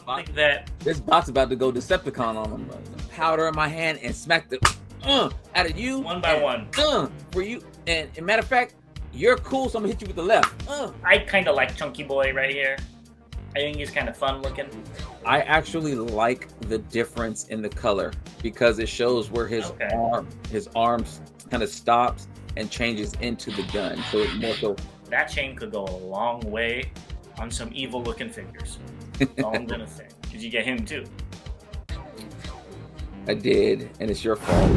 something that this bot's about to go Decepticon on them. Powder in my hand and smack the out of you one by one. For you. And matter of fact, you're cool, so I'm gonna hit you with the left. I kind of like Chunky Boy right here. I think he's kind of fun looking. I actually like the difference in the color because it shows where his arms kind of stops and changes into the gun. So it's more so. That chain could go a long way on some evil looking figures. That's all I'm gonna say. Did you get him too? I did, and it's your fault.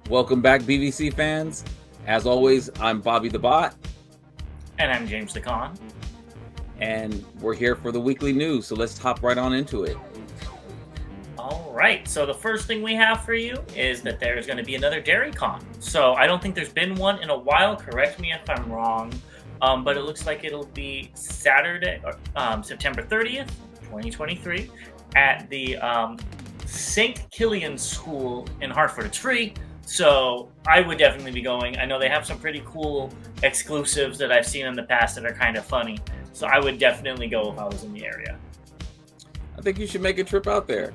Welcome back, BVC fans. As always, I'm Bobby the Bot. And I'm James the Con. And we're here for the weekly news, so let's hop right on into it. All right, so the first thing we have for you is that there's going to be another Dairy Con. So I don't think there's been one in a while. Correct me if I'm wrong. But it looks like it'll be Saturday, September 30th, 2023, at the St. Killian School in Hartford. It's free, so I would definitely be going. I know they have some pretty cool exclusives that I've seen in the past that are kind of funny, so I would definitely go if I was in the area. I think you should make a trip out there.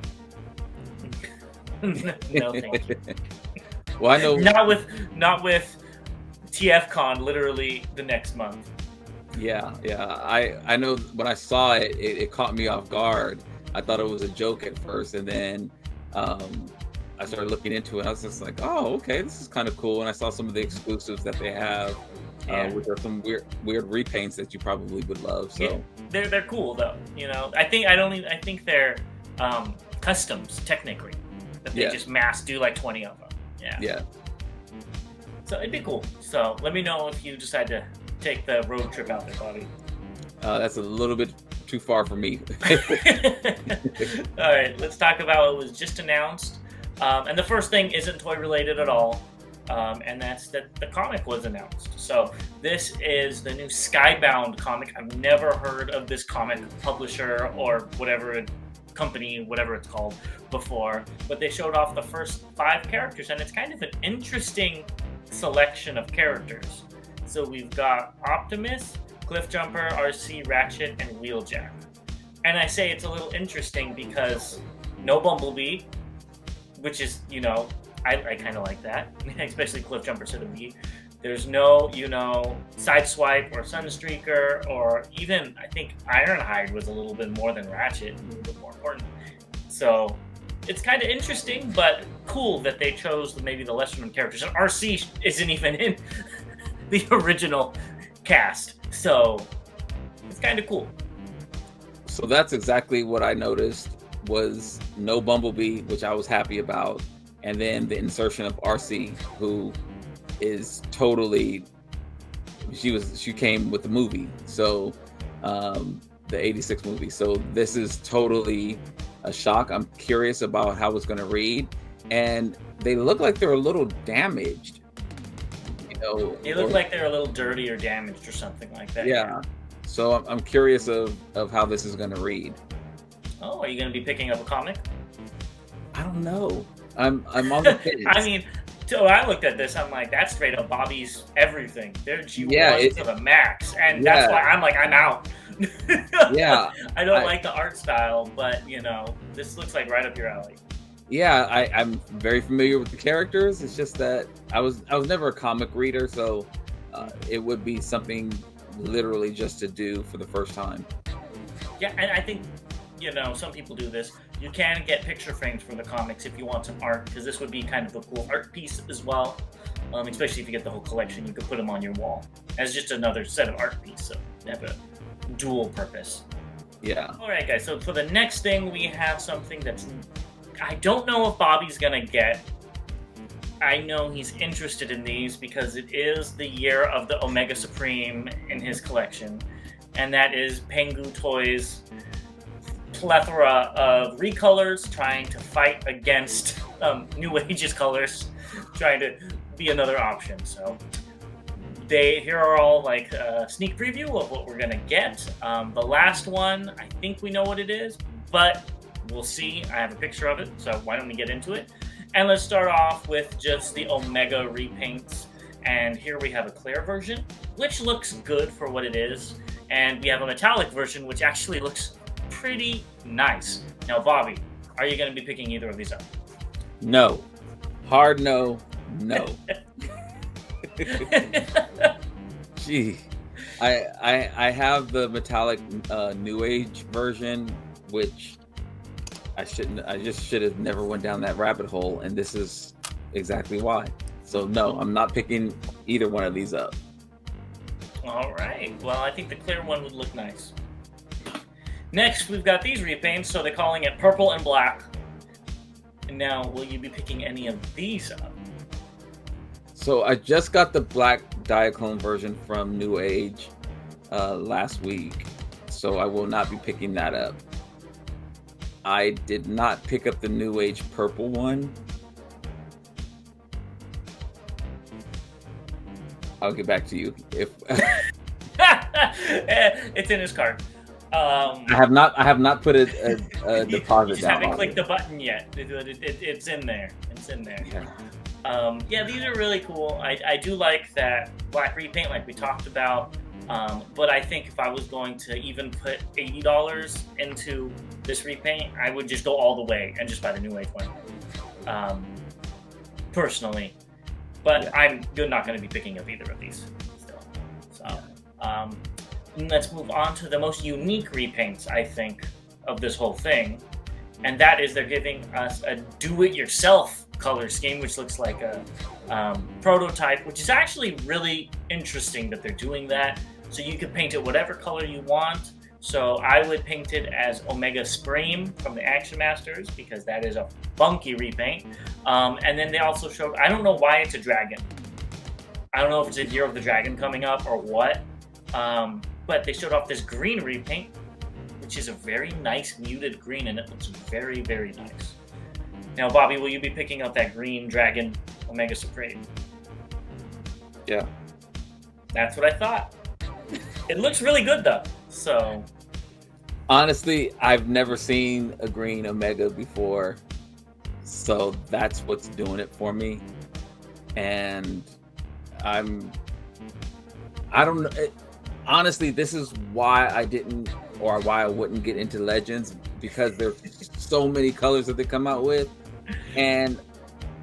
No, thank you. Well, I know not with TFCon literally the next month. Yeah. I know when I saw it, it caught me off guard. I thought it was a joke at first, and then I started looking into it. I was just like, oh, okay, this is kind of cool. And I saw some of the exclusives that they have, which are some weird repaints that you probably would love. So yeah, they're cool though. You know, I think they're customs technically. That they just mass do like 20 of them. Yeah. So it'd be cool. So let me know if you decide to take the road trip out there, Bobby. That's a little bit too far for me. All right, let's talk about what was just announced. And the first thing isn't toy related at all. And that's that the comic was announced. So this is the new Skybound comic. I've never heard of this comic publisher or whatever company, whatever it's called, before. But they showed off the first 5 characters, and it's kind of an interesting selection of characters. So we've got Optimus, Cliffjumper, RC, Ratchet, and Wheeljack. And I say it's a little interesting because no Bumblebee, which is, you know, I kind of like that, especially Cliffjumper to the B. There's no, Sideswipe or Sunstreaker, or even, I think Ironhide was a little bit more than Ratchet, a little bit more important. So it's kind of interesting, but cool that they chose maybe the lesser known characters. And RC isn't even in the original cast, so it's kind of cool. So that's exactly what I noticed, was no Bumblebee, which I was happy about, and then the insertion of RC, who is totally, she came with the movie, so the 86 movie, so this is totally a shock. I'm curious about how it's going to read, and they look like they're a little damaged. They look like they're a little dirty or damaged or something like that. Yeah. So I'm curious of how this is going to read. Oh, are you going to be picking up a comic? I don't know. I'm on the fence. I mean, till I looked at this, I'm like, that's straight up Bobby's everything. They're G1 to the max, and that's why I'm like, I'm out. Yeah. I don't like the art style, but this looks like right up your alley. Yeah, I'm very familiar with the characters. It's just that I was never a comic reader, so it would be something literally just to do for the first time. Yeah, and I think some people do this. You can get picture frames for the comics if you want some art, because this would be kind of a cool art piece as well. Especially if you get the whole collection, you could put them on your wall as just another set of art piece. So they have a dual purpose. Yeah. All right, guys. So for the next thing, we have something that's I don't know if Bobby's gonna get. I know he's interested in these because it is the year of the Omega Supreme in his collection, and that is Pengu Toys' plethora of recolors trying to fight against New Age's colors, trying to be another option. So here are all like a sneak preview of what we're gonna get. The last one, I think we know what it is, but we'll see. I have a picture of it, so why don't we get into it? And let's start off with just the Omega repaints. And here we have a clear version, which looks good for what it is. and we have a metallic version, which actually looks pretty nice. Now, Bobby, are you going to be picking either of these up? No. Hard no. No. Gee. I have the metallic New Age version, which I just should have never went down that rabbit hole, and this is exactly why. So no, I'm not picking either one of these up. All right. Well, I think the clear one would look nice. Next, we've got these repaints, so they're calling it purple and black. And now, will you be picking any of these up? So I just got the black Diaclone version from New Age last week, so I will not be picking that up. I did not pick up the New Age purple one. I'll get back to you if it's in his cart. I have not put a deposit you down. Just haven't clicked the button yet. It's in there. It's in there. Yeah, these are really cool. I do like that black repaint, like we talked about. But I think if I was going to even put $80 into this repaint, I would just go all the way and just buy the New Age one. Personally. But yeah. You're not going to be picking up either of these still. So, let's move on to the most unique repaints, I think, of this whole thing. And that is they're giving us a do-it-yourself color scheme, which looks like a prototype, which is actually really interesting that they're doing that. So you can paint it whatever color you want. So I would paint it as Omega Scream from the Action Masters, because that is a funky repaint. And then they also showed, I don't know why it's a dragon. I don't know if it's a Year of the Dragon coming up or what. But they showed off this green repaint, which is a very nice muted green, and it looks very, very nice. Now, Bobby, will you be picking up that green dragon Omega Supreme? Yeah. That's what I thought. It looks really good, though. So, honestly, I've never seen a green Omega before, so that's what's doing it for me. And I don't know. Honestly, this is why I wouldn't get into Legends, because there's so many colors that they come out with, and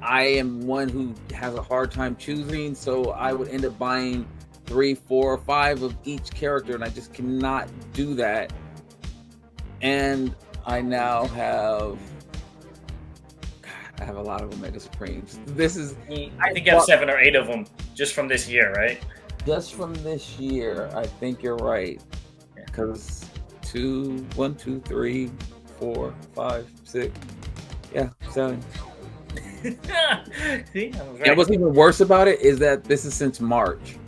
I am one who has a hard time choosing, so I would end up buying 3, 4, or 5 of each character, and I just cannot do that. And I now have a lot of Omega Supremes. I think you have 7 or 8 of them just from this year, right? Just from this year, I think you're right. Because 1, 2, 3, 4, 5, 6, 7. See, I was right. And what's even worse about it is that this is since March.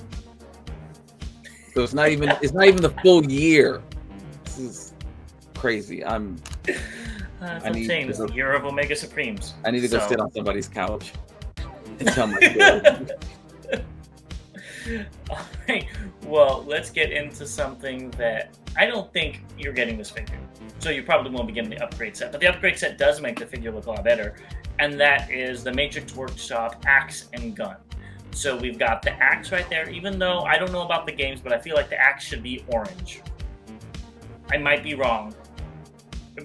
So it's not even the full year. This is crazy. That's what I'm saying. It's the year of Omega Supremes. I need to go sit on somebody's couch and tell my story. All right. Well, let's get into something that I don't think you're getting this figure. So you probably won't be getting the upgrade set. But the upgrade set does make the figure look a lot better. And that is the Matrix Workshop axe and gun. So we've got the axe right there, even though I don't know about the games, but I feel like the axe should be orange. I might be wrong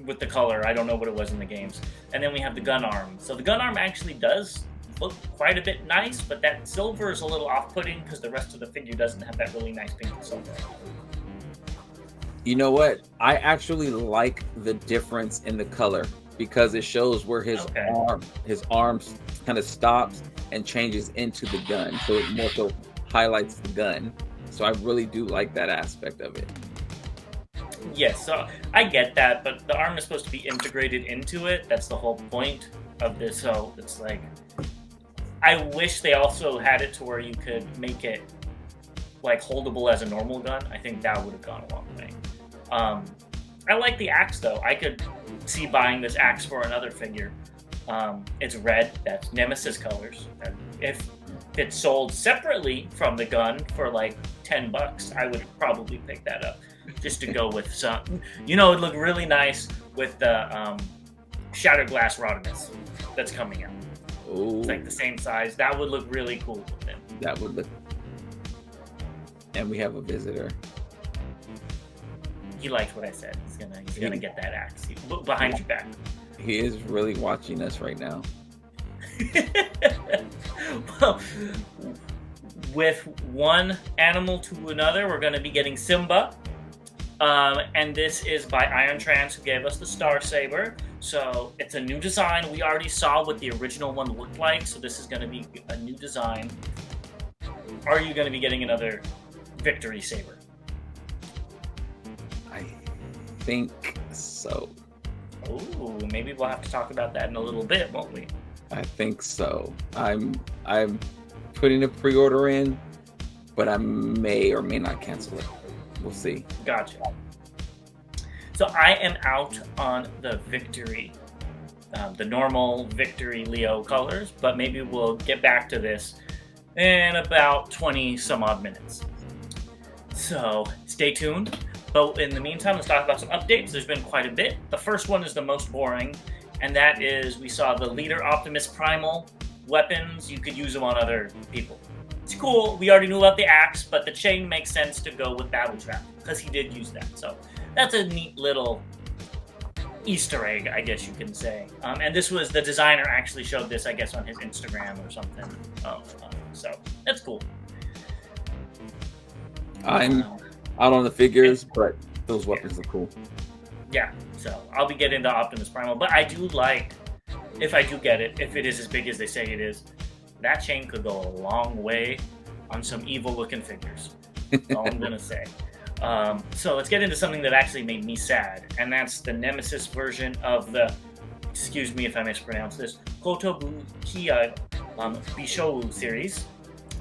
with the color. I don't know what it was in the games. And then we have the gun arm. So the gun arm actually does look quite a bit nice, but that silver is a little off-putting because the rest of the figure doesn't have that really nice pink and silver. You know what? I actually like the difference in the color, because it shows where his arm kind of stops and changes into the gun, so it more so highlights the gun. So I really do like that aspect of it. Yes, so I get that, but the arm is supposed to be integrated into it. That's the whole point of this. So it's like, I wish they also had it to where you could make it like holdable as a normal gun. I think that would have gone a long way. I like the axe though. I could see buying this axe for another figure. It's red. That's Nemesis colors. And if it's sold separately from the gun for like $10, I would probably pick that up just to go with some. You know, it'd look really nice with the Shattered Glass Rodimus that's coming out. Ooh. It's like the same size. That would look really cool with it. That would look. And we have a visitor. He liked what I said. He's gonna get that axe behind your back. He is really watching us right now. Well, with one animal to another, we're going to be getting Simba. And this is by Iron Trans, who gave us the Star Saber. So it's a new design. We already saw what the original one looked like, so this is going to be a new design. Are you going to be getting another Victory Saber? I think so. Ooh, maybe we'll have to talk about that in a little bit, won't we? I think so. I'm putting a pre-order in, but I may or may not cancel it. We'll see. Gotcha. So I am out on the Victory, the normal Victory Leo colors, but maybe we'll get back to this in about 20 some odd minutes. So stay tuned. But in the meantime, let's talk about some updates. There's been quite a bit. The first one is the most boring, and that is we saw the Leader Optimus Primal weapons. You could use them on other people. It's cool. We already knew about the axe, but the chain makes sense to go with Battle Trap because he did use that. So that's a neat little Easter egg, I guess you can say. And this was the designer actually showed this, I guess, on his Instagram or something. So that's cool. I'm out on the figures, but those weapons are cool. Yeah, so I'll be getting the Optimus Primal, but I do like, if I do get it, if it is as big as they say it is, that chain could go a long way on some evil-looking figures. That's all I'm going to say. So let's get into something that actually made me sad, and that's the Nemesis version of the, excuse me if I mispronounce this, Kotobukiya Bishou series,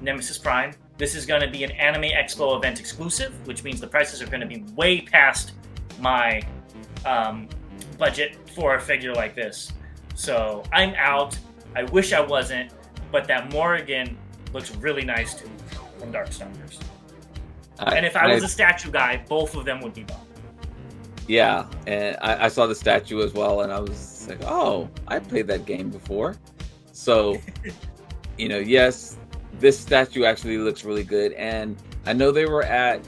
Nemesis Prime. This is going to be an Anime Expo event exclusive, which means the prices are going to be way past my budget for a figure like this. So I'm out. I wish I wasn't, but that Morrigan looks really nice too from Darkstalkers. And if I was a statue guy, both of them would be bought. Yeah, and I saw the statue as well, and I was like, oh, I played that game before. So, yes, this statue actually looks really good. And I know they were in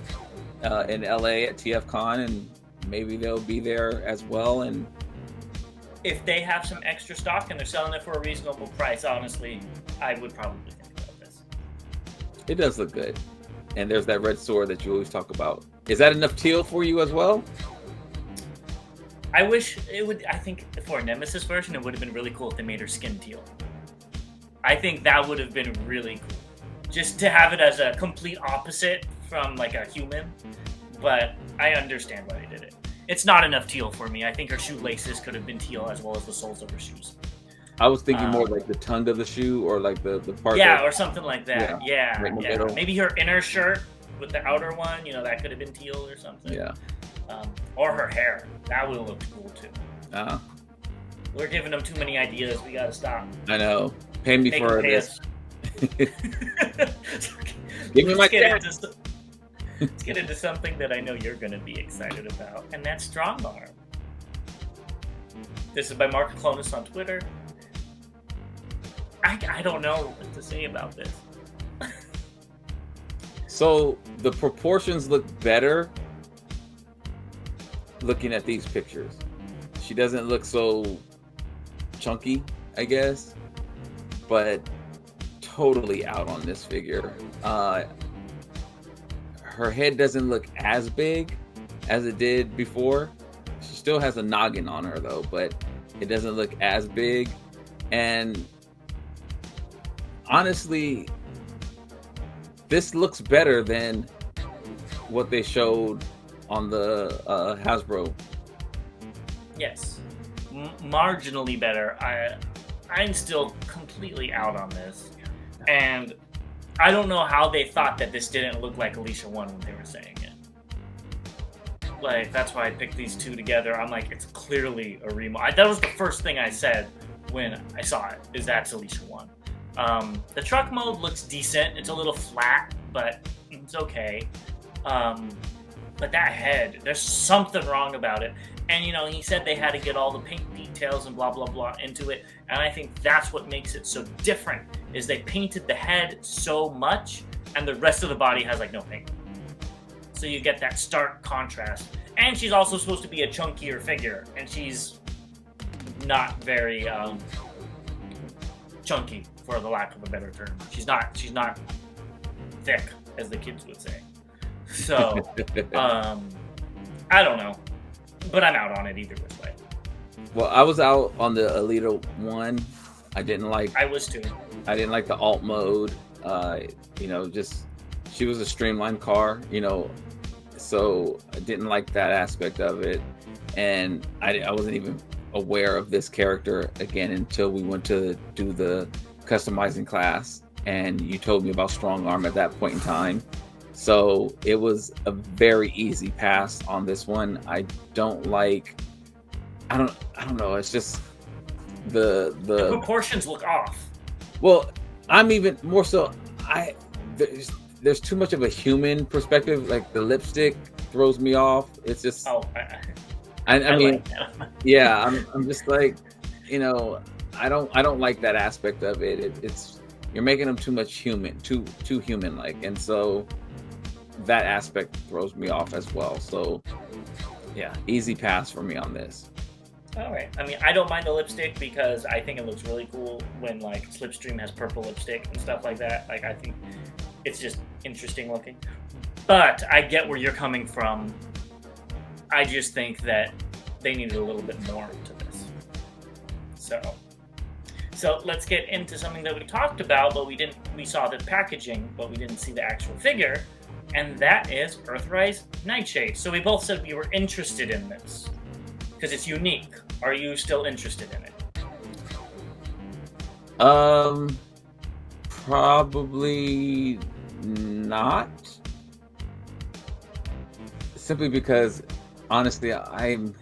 LA at TFCon, and maybe they'll be there as well. And if they have some extra stock and they're selling it for a reasonable price, honestly, I would probably think about this. It does look good. And there's that red sword that you always talk about. Is that enough teal for you as well? I wish it would. I think for a Nemesis version, it would have been really cool if they made her skin teal. I think that would have been really cool. Just to have it as a complete opposite from like a human. But I understand why they did it. It's not enough teal for me. I think her shoelaces could have been teal as well as the soles of her shoes. I was thinking more like the tongue of the shoe or like the part. Yeah, or something like that. Yeah. Right. Maybe her inner shirt with the outer one, that could have been teal or something. Yeah. Or her hair. That would have looked cool too. We're giving them too many ideas. We gotta stop. I know. Pay me for this. Give me my cash. Let's get into something that I know you're going to be excited about, and that's Strong Arm. This is by Mark Clonus on Twitter. I don't know what to say about this. So the proportions look better looking at these pictures. She doesn't look so chunky, I guess, but totally out on this figure. Her head doesn't look as big as it did before. She still has a noggin on her though, but it doesn't look as big. And honestly, this looks better than what they showed on the Hasbro. Yes, marginally better. I'm still completely out on this, and I don't know how they thought that this didn't look like Alicia 1 when they were saying it. Like, that's why I picked these two together. I'm like, it's clearly a remodel. That was the first thing I said when I saw it, is that's Alicia 1. The truck mode looks decent. It's a little flat, but it's okay. But that head, there's something wrong about it. And, he said they had to get all the paint details and blah, blah, blah into it. And I think that's what makes it so different, is they painted the head so much, and the rest of the body has, no paint. So you get that stark contrast. And she's also supposed to be a chunkier figure, and she's not very chunky, for the lack of a better term. She's not thick, as the kids would say. So, I don't know, but I'm out on it either which way. Well, I was out on the Alita one. I didn't like. I was too. I didn't like the alt mode. Just she was a streamlined car. So I didn't like that aspect of it, and I wasn't even aware of this character again until we went to do the customizing class, and you told me about strong arm at that point in time. So it was a very easy pass on this one. I don't know. It's just the proportions look off. Well, I'm even more so. There's too much of a human perspective. Like the lipstick throws me off. It's just. Oh, I mean, like that. Yeah. I'm just like, I don't like that aspect of it. It's you're making them too much human, too human like, and so that aspect throws me off as well. So yeah, easy pass for me on this. All right. I mean, I don't mind the lipstick because I think it looks really cool when like Slipstream has purple lipstick and stuff like that. Like I think it's just interesting looking. But I get where you're coming from. I just think that they needed a little bit more to this. So let's get into something that we talked about, but we saw the packaging, but we didn't see the actual figure, and that is Earthrise Nightshade. So we both said we were interested in this because it's unique. Are you still interested in it? Probably not. Simply because, honestly, I'm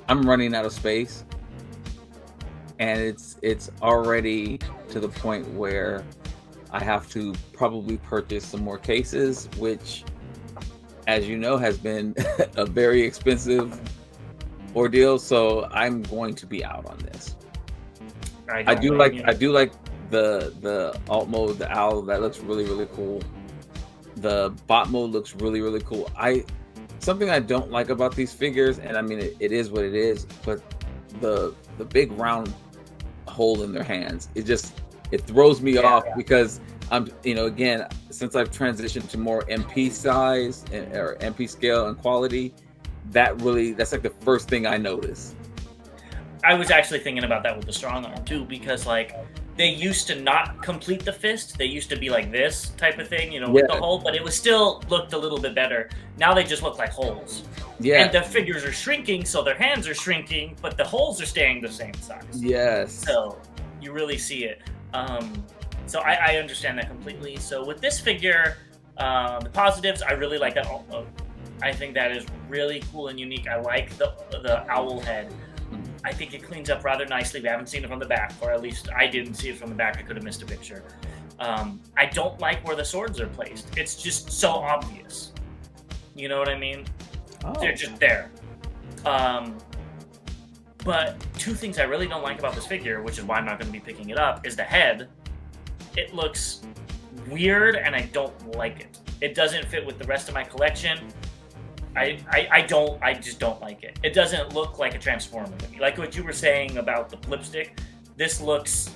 running out of space, and it's already to the point where I have to probably purchase some more cases, which, as you know, has been a very expensive ordeal. So I'm going to be out on this. I do like the alt mode, the owl. That looks really, really cool. The bot mode looks really, really cool. Something I don't like about these figures, and I mean it is what it is, but the big round hole in their hands, it throws me off because I'm again, since I've transitioned to more MP size or MP scale and quality, that's like the first thing I notice. I was actually thinking about that with the strong arm too, because like they used to not complete the fist. They used to be like this type of thing, with the hole, but it was still looked a little bit better. Now they just look like holes. Yeah. And the figures are shrinking, so their hands are shrinking, but the holes are staying the same size. Yes. So you really see it. So I understand that completely. So with this figure, the positives, I really like that alt mode. I think that is really cool and unique. I like the owl head. I think it cleans up rather nicely. We haven't seen it from the back, or at least I didn't see it from the back. I could have missed a picture. I don't like where the swords are placed. It's just so obvious. You know what I mean? Oh. They're just there. But two things I really don't like about this figure, which is why I'm not going to be picking it up, is the head. It looks weird, and I don't like it. It doesn't fit with the rest of my collection. I just don't like it. It doesn't look like a Transformer to me. Like what you were saying about the lipstick, this looks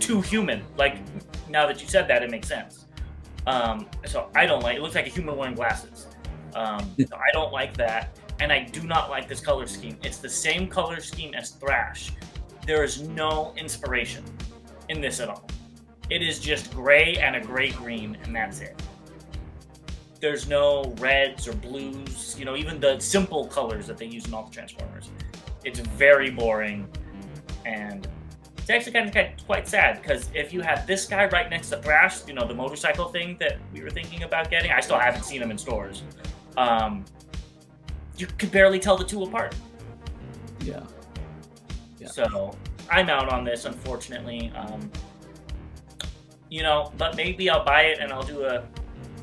too human. Like, now that you said that, it makes sense. So I don't like it. It looks like a human wearing glasses. So I don't like that. And I do not like this color scheme. It's the same color scheme as Thrash. There is no inspiration in this at all. It is just gray and a gray-green, and that's it. There's no reds or blues, even the simple colors that they use in all the Transformers. It's very boring, and it's actually kind of quite sad, because if you had this guy right next to Thrash, the motorcycle thing that we were thinking about getting, I still haven't seen him in stores, you could barely tell the two apart. Yeah. So, I'm out on this, unfortunately. But maybe I'll buy it and I'll do a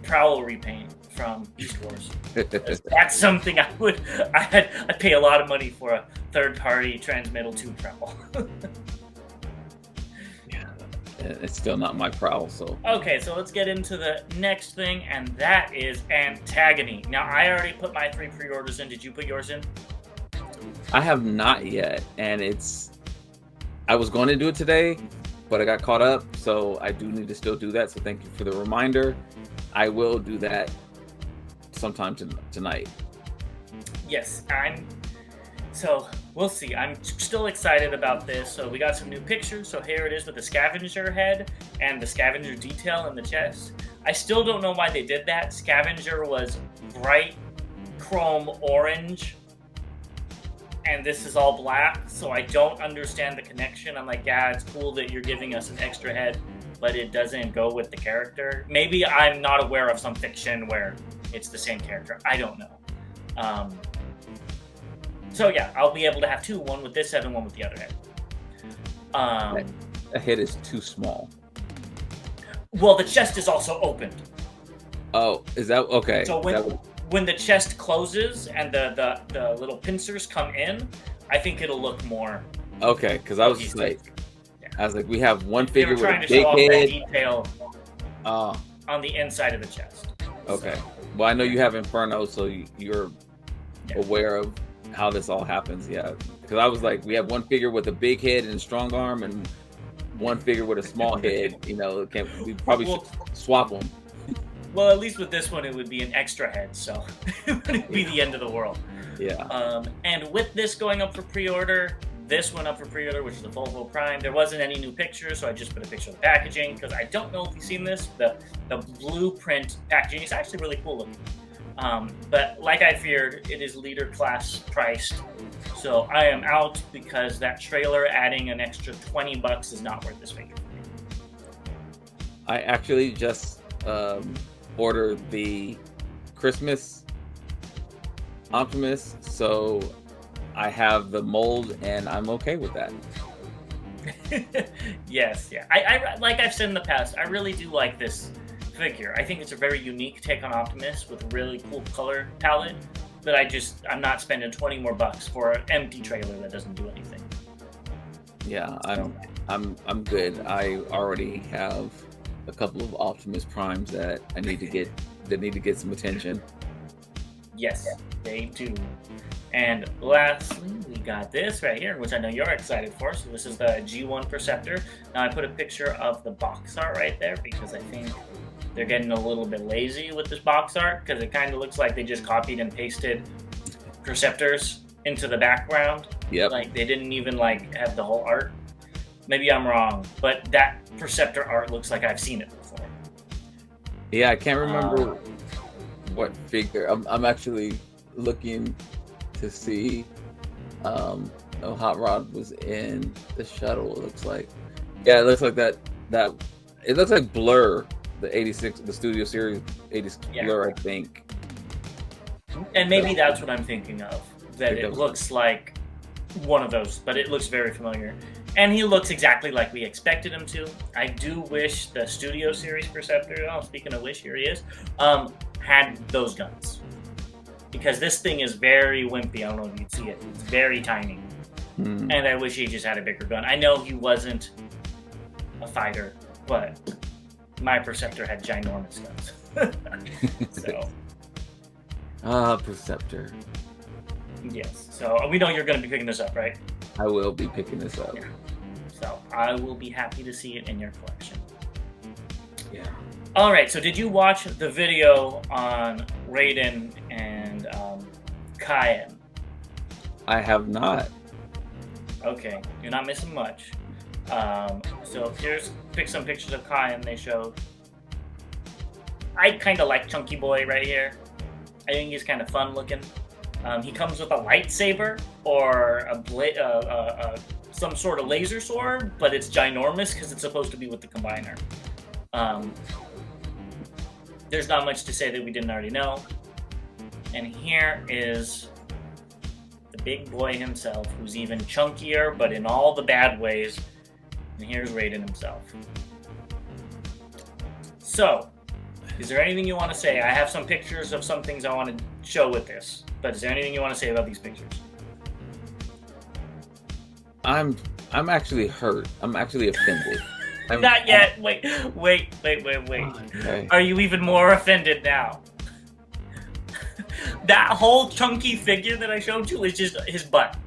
Prowl repaint from Beast Wars. That's something I'd pay a lot of money for, a third-party Transmetal 2 Prowl. Yeah, it's still not my prowl. So Okay, so let's get into the next thing, and that is Antagony. Now, I already put my 3 pre-orders in. Did you put yours in? I have not yet, and I was going to do it today, but I got caught up, so I do need to still do that. So thank you for the reminder. I will do that sometime tonight. Yes, so we'll see. I'm still excited about this. So we got some new pictures. So here it is with the scavenger head and the scavenger detail in the chest. I still don't know why they did that. Scavenger was bright chrome orange, and this is all black. So I don't understand the connection. I'm like, yeah, it's cool that you're giving us an extra head, but it doesn't go with the character. Maybe I'm not aware of some fiction where it's the same character. I don't know. So yeah, I'll be able to have 2, one with this head and one with the other head. The head is too small. Well, the chest is also opened. Oh, is that okay? So when the chest closes and the little pincers come in, I think it'll look more. Okay, because I was just like, we have one figure with a big show off head. that detail Oh, on the inside of the chest. okay. So, Well, I know you have Inferno, so you're aware of how this all happens. Yeah, because I was like, we have one figure with a big head and a strong arm, and one figure with a small head. We probably should swap them. Well, at least with this one, it would be an extra head, so it wouldn't be the end of the world. Yeah. And with this going up for pre-order, this went up for pre-order, which is the Volvo Prime. There wasn't any new pictures, so I just put a picture of the packaging, because I don't know if you've seen this. The blueprint packaging is actually really cool looking. But like I feared, it is leader class priced. So I am out because that trailer adding an extra $20 is not worth this figure. I actually just ordered the Christmas Optimus, so I have the mold and I'm okay with that. Yes, yeah. I like I've said in the past, I really do like this figure. I think it's a very unique take on Optimus with a really cool color palette, but I'm not spending 20 more bucks for an empty trailer that doesn't do anything. Yeah, I'm good. I already have a couple of Optimus Primes that need to get some attention. Yes, they do. And lastly, we got this right here, which I know you're excited for. So this is the G1 Perceptor. Now I put a picture of the box art right there because I think they're getting a little bit lazy with this box art because it kind of looks like they just copied and pasted Perceptors into the background. Yep. Like they didn't even have the whole art. Maybe I'm wrong, but that Perceptor art looks like I've seen it before. Yeah, I can't remember what figure. I'm actually looking to see. Hot Rod was in the shuttle. It looks like. Yeah, it looks like that. It looks like Blur, the 86, the Studio Series 86 Blur, I think. And maybe that's what I'm thinking of. That it looks like one of those, but it looks very familiar. And he looks exactly like we expected him to. I do wish the Studio Series Perceptor, speaking of which, here he is, had those guns. Because this thing is very wimpy. I don't know if you'd see it. It's very tiny. And I wish he just had a bigger gun. I know he wasn't a fighter, but my Perceptor had ginormous guns. So. Perceptor. Yes. So we know you're going to be picking this up, right? I will be picking this up. Yeah. So I will be happy to see it in your collection. Yeah. All right. So did you watch the video on Raiden and Cayenne? I have not. Okay, you're not missing much. So here's some pictures of Cayenne they showed. I kind of like Chunky Boy right here. I think he's kind of fun looking. He comes with a lightsaber or some sort of laser sword, but it's ginormous because it's supposed to be with the combiner. There's not much to say that we didn't already know. And here is the big boy himself, who's even chunkier, but in all the bad ways. And here's Raiden himself. So, is there anything you want to say? I have some pictures of some things I want to show with this, but is there anything you want to say about these pictures? I'm actually hurt. I'm actually offended. Not yet. Wait. Okay. Are you even more offended now? That whole chunky figure that I showed you is just his butt.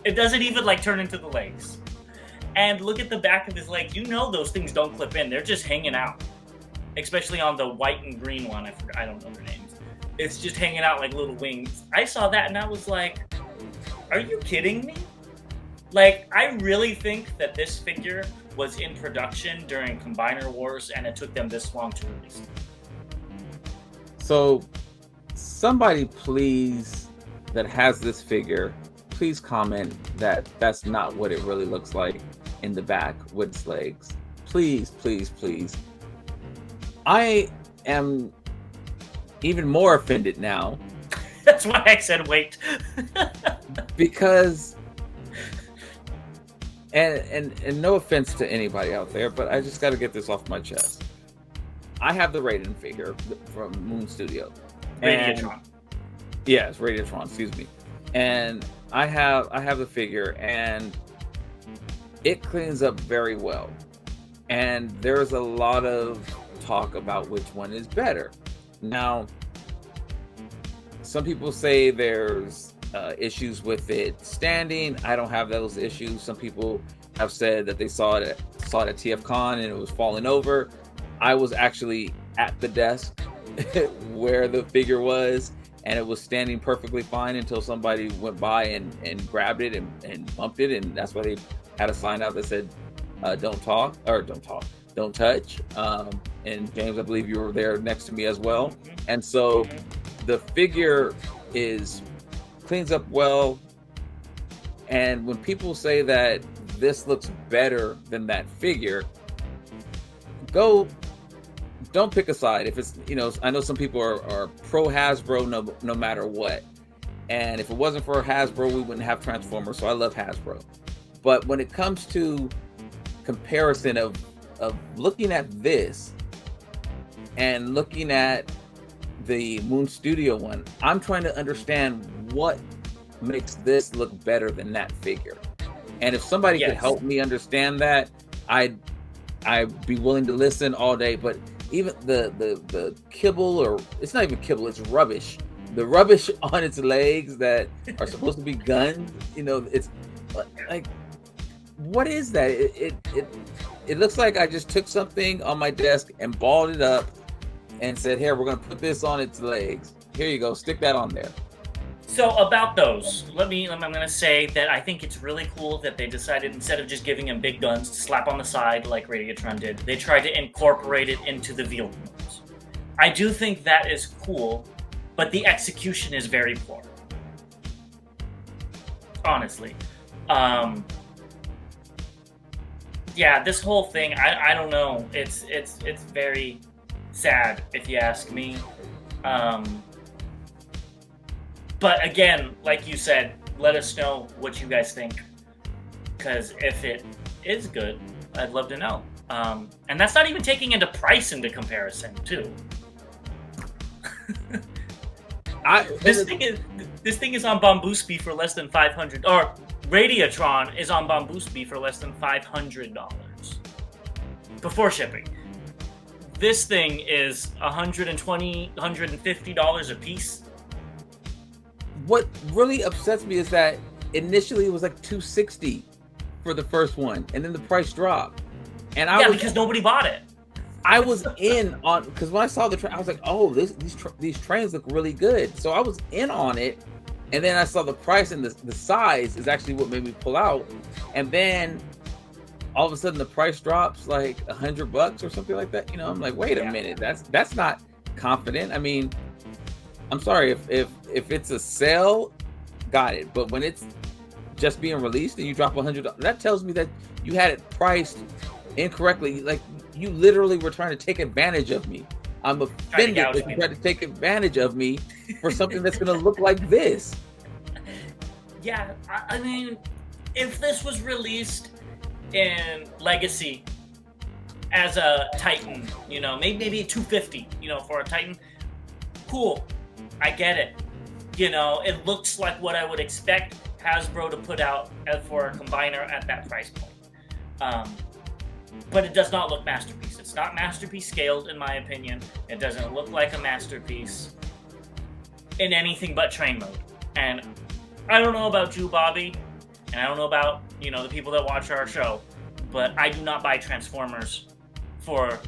It doesn't even like turn into the legs. And look at the back of his leg. You know those things don't clip in. They're just hanging out. Especially on the white and green one. I don't know their names. It's just hanging out like little wings. I saw that and I was like, are you kidding me? Like, I really think that this figure was in production during Combiner Wars and it took them this long to release it. So, somebody please that has this figure, please comment that that's not what it really looks like in the back with its legs. Please, please, please. I am even more offended now. That's why I said wait. Because, and no offense to anybody out there, but I just got to get this off my chest. I have the Raiden figure from Moon Studio. Radiatron. Yes, Radiatron, excuse me. And I have the figure and it cleans up very well. And there's a lot of talk about which one is better. Now, some people say there's issues with it standing. I don't have those issues. Some people have said that they saw it at TFCon and it was falling over. I was actually at the desk where the figure was, and it was standing perfectly fine until somebody went by and grabbed it and bumped it, and that's why they had a sign out that said don't touch. And James, I believe you were there next to me as well. And so the figure cleans up well. And when people say that this looks better than that figure, don't pick a side. If it's, I know some people are pro Hasbro no matter what. And if it wasn't for Hasbro, we wouldn't have Transformers. So I love Hasbro. But when it comes to comparison of looking at this and looking at the Moon Studio one, I'm trying to understand what makes this look better than that figure. And if somebody could help me understand that, I'd be willing to listen all day. But even the kibble, or it's not even kibble, it's rubbish. The rubbish on its legs that are supposed to be guns, it's like, what is that? It looks like I just took something on my desk and balled it up and said, here, we're going to put this on its legs. Here you go. Stick that on there. So about those, I'm going to say that I think it's really cool that they decided, instead of just giving him big guns to slap on the side like Radiatron did, they tried to incorporate it into the vehicle modes. I do think that is cool, but the execution is very poor. Honestly. Yeah, this whole thing, I don't know. It's very sad, if you ask me. But again, like you said, let us know what you guys think. Because if it is good, I'd love to know. And that's not even taking into price into comparison, too. This thing is on Bomboosby for less than $500, or Radiatron is on Bomboosby for less than $500 before shipping. This thing is $120, $150 a piece. What really upsets me is that initially it was like $260 for the first one, and then the price dropped. And because nobody bought it. I was in on, because when I saw the train, I was like, oh, these trains look really good. So I was in on it, and then I saw the price and the size is actually what made me pull out. And then all of a sudden the price drops like $100 or something like that. I'm like, wait a minute, that's not confident. I mean, I'm sorry, if it's a sale, got it. But when it's just being released and you drop $100, that tells me that you had it priced incorrectly. Like, you literally were trying to take advantage of me. I'm offended that you tried to take advantage of me for something that's going to look like this. Yeah, I mean, if this was released in Legacy as a Titan, maybe $250, for a Titan, cool. I get it. It looks like what I would expect Hasbro to put out for a combiner at that price point. but it does not look masterpiece. It's not masterpiece scaled, in my opinion. It doesn't look like a masterpiece in anything but train mode. And I don't know about you, Bobby, and I don't know about, you know, the people that watch our show, but I do not buy Transformers for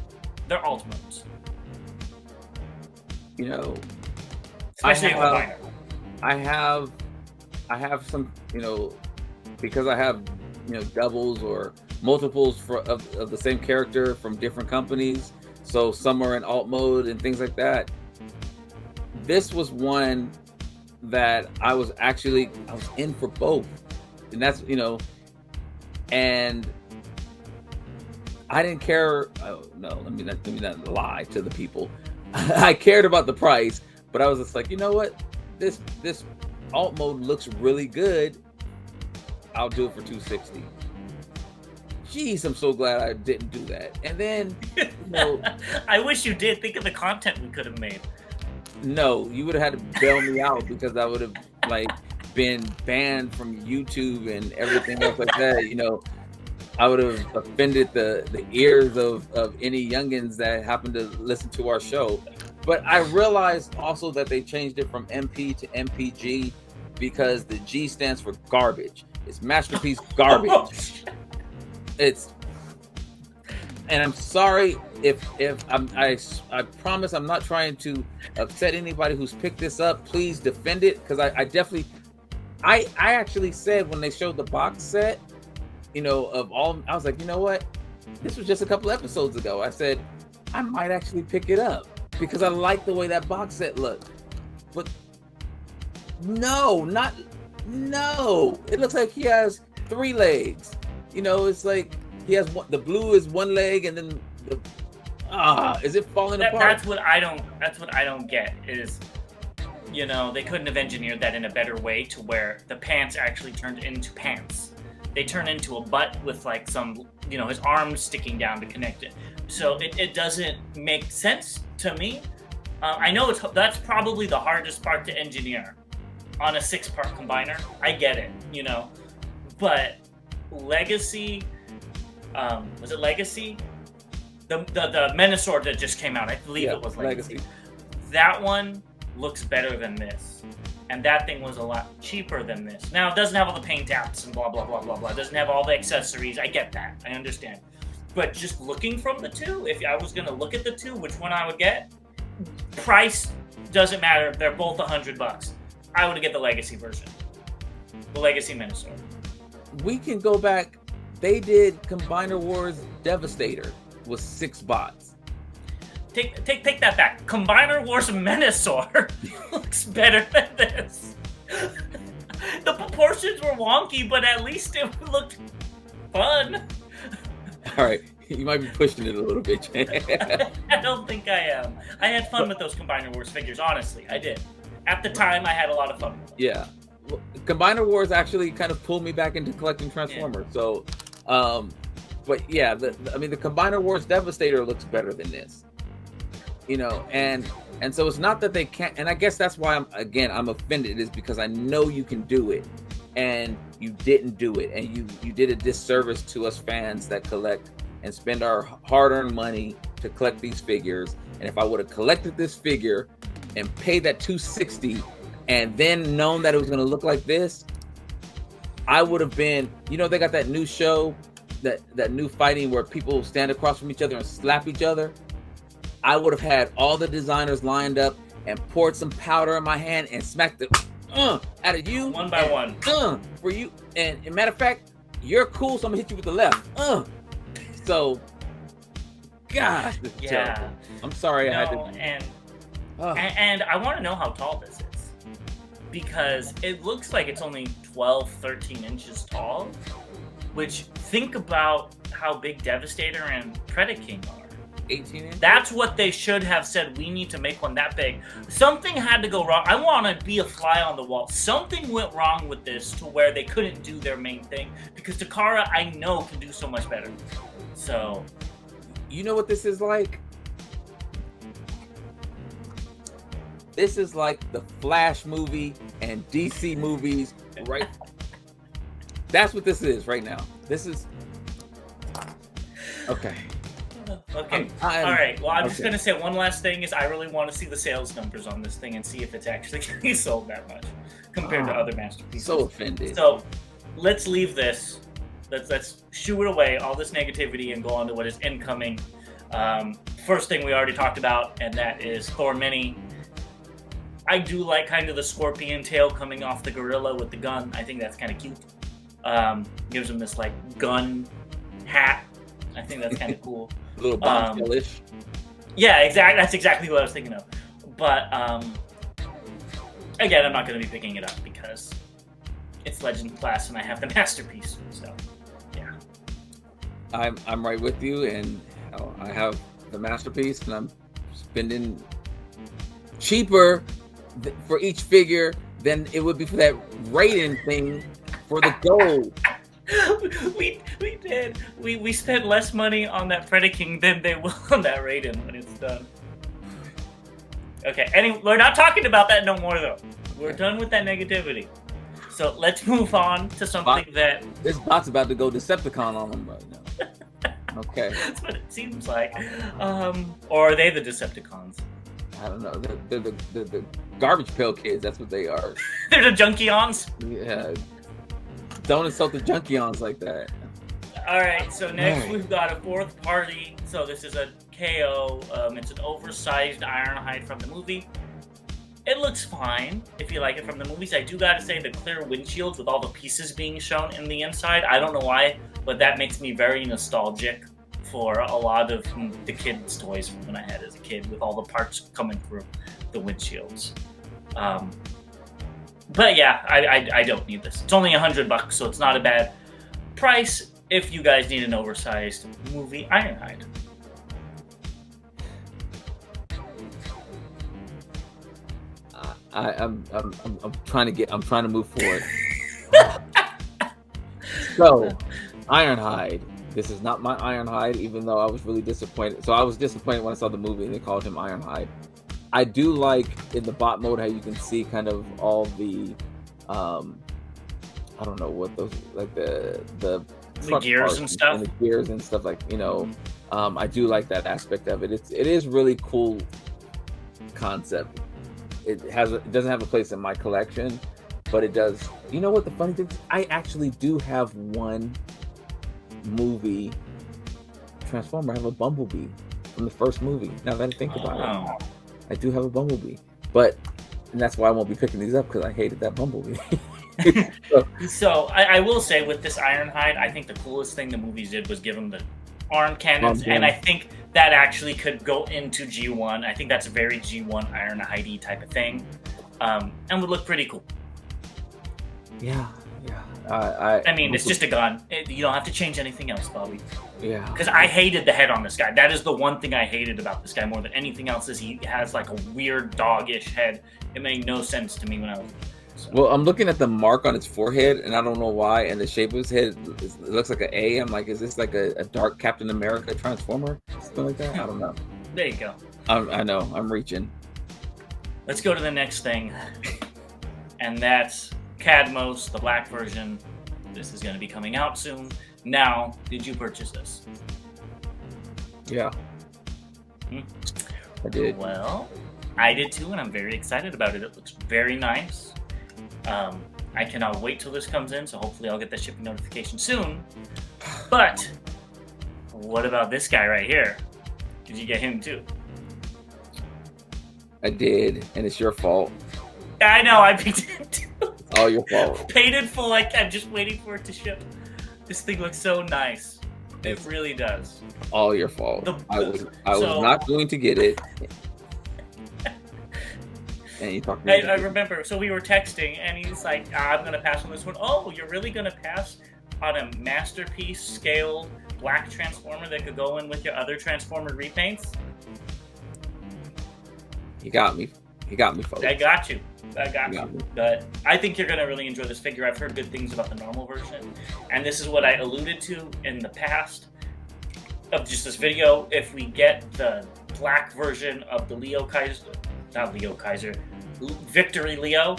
their alt modes. You know, especially a combiner. I have some, you know, because I have, you know, doubles or multiples of the same character from different companies. So some are in alt mode and things like that. This was one that I was in for both. And that's, you know, and I didn't care. Oh, no, let me not lie to the people. I cared about the price, but I was just like, you know what? This alt mode looks really good. I'll do it for $260. Jeez, I'm so glad I didn't do that. And then, you know, I wish you did. Think of the content we could have made. No, you would have had to bail me out because I would have like been banned from YouTube and everything else like that. You know, I would have offended the ears of any youngins that happen to listen to our show. But I realized also that they changed it from MP to MPG because the G stands for garbage. It's masterpiece garbage. It's, and I'm sorry if I promise I'm not trying to upset anybody who's picked this up. Please defend it, because I definitely, I actually said when they showed the box set, you know, of all, I was like, you know what, this was just a couple episodes ago. I said I might actually pick it up because I like the way that box set looked. But no, it looks like he has 3 legs. You know, it's like he has one, the blue is one leg, and then the is it falling apart? That's what I don't get is, you know, they couldn't have engineered that in a better way to where the pants actually turned into pants. They turn into a butt with like some, you know, his arms sticking down to connect it. So it doesn't make sense to me. I know that's probably the hardest part to engineer on a 6-part combiner. I get it, you know, but Legacy, was it Legacy? The Menasor that just came out, I believe it was Legacy. That one looks better than this. And that thing was a lot cheaper than this. Now, it doesn't have all the paint apps and blah, blah, blah, blah, blah. It doesn't have all the accessories. I get that. I understand. But just looking from the two, if I was going to look at the two, which one I would get, price doesn't matter. They're both $100. I would get the Legacy version. The Legacy Menasor. We can go back. They did Combiner Wars Devastator with 6 bots. Take that back. Combiner Wars Menasor looks better than this. The proportions were wonky, but at least it looked fun. All right, you might be pushing it a little bit. I don't think I am. I had fun with those Combiner Wars figures, honestly. I did. At the time, I had a lot of fun with them. Yeah. Well, Combiner Wars actually kind of pulled me back into collecting Transformers. Yeah. So, but yeah, the Combiner Wars Devastator looks better than this. You know, and so it's not that they can't, and I guess that's why I'm offended, is because I know you can do it, and you didn't do it, and you did a disservice to us fans that collect and spend our hard-earned money to collect these figures. And if I would have collected this figure and paid that $260 and then known that it was going to look like this, I would have been, you know, they got that new show, that new fighting where people stand across from each other and slap each other. I would have had all the designers lined up and poured some powder in my hand and smacked the out of you one by one for you. And matter of fact, you're cool, so I'm gonna hit you with the left. So, gosh, yeah. Terrible. I'm sorry. I had to. And I want to know how tall this is, because it looks like it's only 12, 13 inches tall. Which, think about how big Devastator and Predaking are. 18 inches? That's what they should have said. We need to make one that big. Something had to go wrong. I want to be a fly on the wall. Something went wrong with this to where they couldn't do their main thing, because Takara, I know, can do so much better. So, you know what this is like? This is like the Flash movie and DC movies, right? That's what this is right now. This is Okay. Okay. All right. Well, I'm just gonna say one last thing is I really want to see the sales numbers on this thing and see if it's actually getting sold that much compared to other masterpieces. So offended. So let's leave this. Let's shoo it away, all this negativity, and go on to what is incoming. First thing we already talked about, and that is Thor Mini. I do like kind of the scorpion tail coming off the gorilla with the gun. I think that's kind of cute. Gives him this like gun hat. I think that's kind of cool. A little bombshell-ish. Yeah, exactly. That's exactly what I was thinking of. But again, I'm not going to be picking it up because it's Legend class and I have the masterpiece. So yeah, I'm right with you, and I have the masterpiece, and I'm spending cheaper for each figure than it would be for that Raiden thing for the gold. we did. We spent less money on that Predaking than they will on that Raiden when it's done. Okay, we're not talking about that no more though. We're done with that negativity. So let's move on to something that... This bot's about to go Decepticon on them right now. Okay. That's what it seems like. Or are they the Decepticons? I don't know. They're the garbage pail kids. That's what they are. They're the Junkions? Yeah. Don't insult the Junkions like that. All right, so next we've got a fourth party. So this is a KO. It's an oversized Ironhide from the movie. It looks fine if you like it from the movies. I do gotta say the clear windshields with all the pieces being shown in the inside. I don't know why, but that makes me very nostalgic for a lot of the kids' toys from when I had as a kid, with all the parts coming through the windshields. But yeah, I don't need this. It's only $100, so it's not a bad price if you guys need an oversized movie Ironhide. I'm trying to move forward. So, Ironhide. This is not my Ironhide, even though I was really disappointed. So I was disappointed when I saw the movie and they called him Ironhide. I do like in the bot mode how you can see kind of all the I don't know what those, like the gears and stuff. And the gears and stuff, like, I do like that aspect of it. It is really cool concept. It doesn't have a place in my collection, but it does. You know what the funny thing is? I actually do have one movie Transformer. I have a Bumblebee from the first movie. Now that I think about it, I do have a Bumblebee, and that's why I won't be picking these up, because I hated that Bumblebee. So I will say with this Ironhide, I think the coolest thing the movies did was give him the arm cannons, and I think that actually could go into G1. I think that's a very G1 Ironhide-y type of thing, and would look pretty cool. Yeah. I mean, it's just a gun. You don't have to change anything else, Bobby. Yeah. Because I hated the head on this guy. That is the one thing I hated about this guy more than anything else, is he has like a weird dog-ish head. It made no sense to me when I was... So. Well, I'm looking at the mark on its forehead, and I don't know why, and the shape of his head, it looks like an A. I'm like, is this like a dark Captain America Transformer? Something like that? I don't know. There you go. I know. I'm reaching. Let's go to the next thing. And that's Cadmos, the black version. This is going to be coming out soon. Now, did you purchase this? Yeah. I did. Well, I did too, and I'm very excited about it. It looks very nice. I cannot wait till this comes in, so hopefully I'll get that shipping notification soon. But what about this guy right here? Did you get him too? I did, and it's your fault. I know, I picked him too. It's all your fault. Paid in full, like I'm just waiting for it to ship. This thing looks so nice. It really does. All your fault. I was not going to get it. And you talked I remember, so we were texting, and he's like, I'm going to pass on this one. Oh, you're really going to pass on a masterpiece scaled black Transformer that could go in with your other Transformer repaints? He got me. Folks. I got you. But I think you're going to really enjoy this figure. I've heard good things about the normal version. And this is what I alluded to in the past of just this video. If we get the black version of the Victory Leo,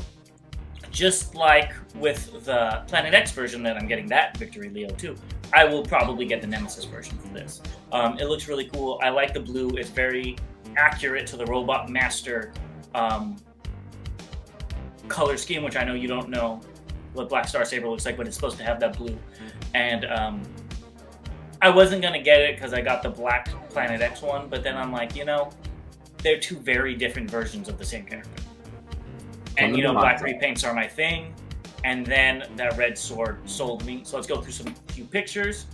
just like with the Planet X version that I'm getting that Victory Leo too, I will probably get the Nemesis version for this. It looks really cool. I like the blue. It's very accurate to the Robot Master color scheme, which I know you don't know what Black Star Saber looks like, but it's supposed to have that blue. And I wasn't going to get it because I got the Black Planet X one, but then I'm like, they're two very different versions of the same character. And, black repaints are my thing. And then that red sword sold me. So let's go through few pictures.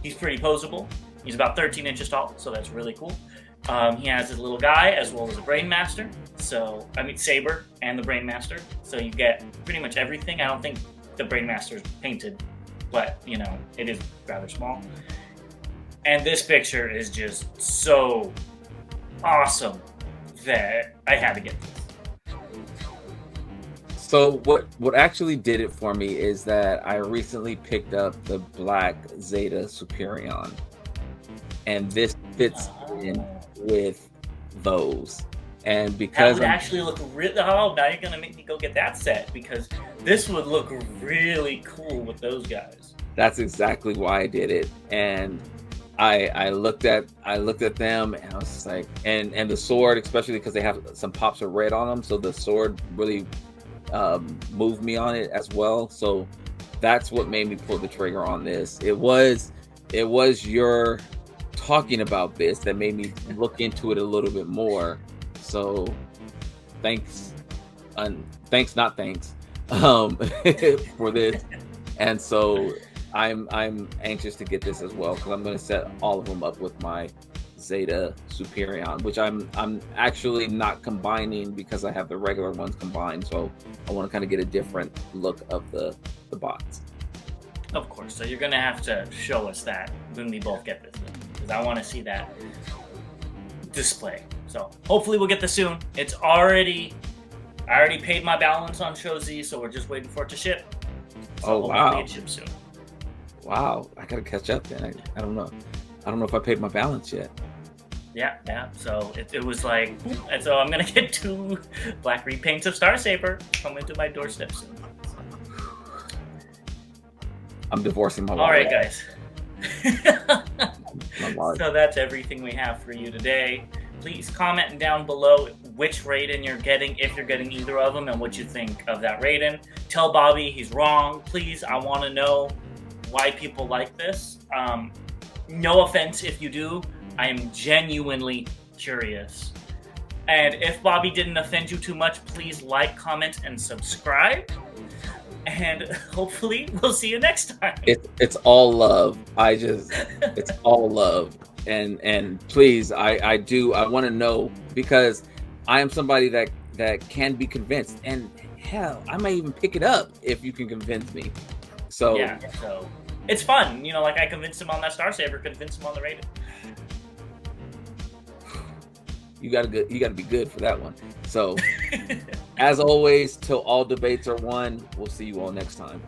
He's pretty posable. He's about 13 inches tall, so that's really cool. He has his little guy as well as a Brain Master. Saber and the Brain Master. So you get pretty much everything. I don't think the Brain Master is painted, but, it is rather small. And this picture is just so awesome that I had to get this. So what actually did it for me is that I recently picked up the Black Zeta Superion, and this fits in with those. And because that would actually look really, now you're gonna make me go get that set, because this would look really cool with those guys. That's exactly why I did it. And I looked at them and I was just like, and the sword, especially because they have some pops of red on them, so the sword really moved me on it as well. So that's what made me pull the trigger on this. It was your talking about this that made me look into it a little bit more. So thanks not thanks for this. And so I'm anxious to get this as well, because I'm going to set all of them up with my Zeta Superion, which I'm actually not combining because I have the regular ones combined. So I want to kind of get a different look of the bots. Of course. So you're going to have to show us that when we both get this, because I want to see that display. So hopefully we'll get this soon. I already paid my balance on Show Z, so we're just waiting for it to ship. So wow! It ships soon. Wow, I gotta catch up then. I don't know if I paid my balance yet. Yeah. So it was like, and so I'm gonna get 2 black repaints of Star Saber coming to my doorstep soon. I'm divorcing my wife. All right, guys. So that's everything we have for you today. Please comment down below which Raiden you're getting, if you're getting either of them, and what you think of that Raiden. Tell Bobby he's wrong, please. I want to know why people like this. No offense if you do. I am genuinely curious. And if Bobby didn't offend you too much, please like, comment, and subscribe. And hopefully we'll see you next time. It's all love. It's all love. And please, I want to know, because I am somebody that can be convinced, and hell, I might even pick it up if you can convince me. So yeah, so it's fun, like I convinced him on that Star Saber, convinced him on the Raiden. You gotta be good for that one. So as always, till all debates are won, we'll see you all next time.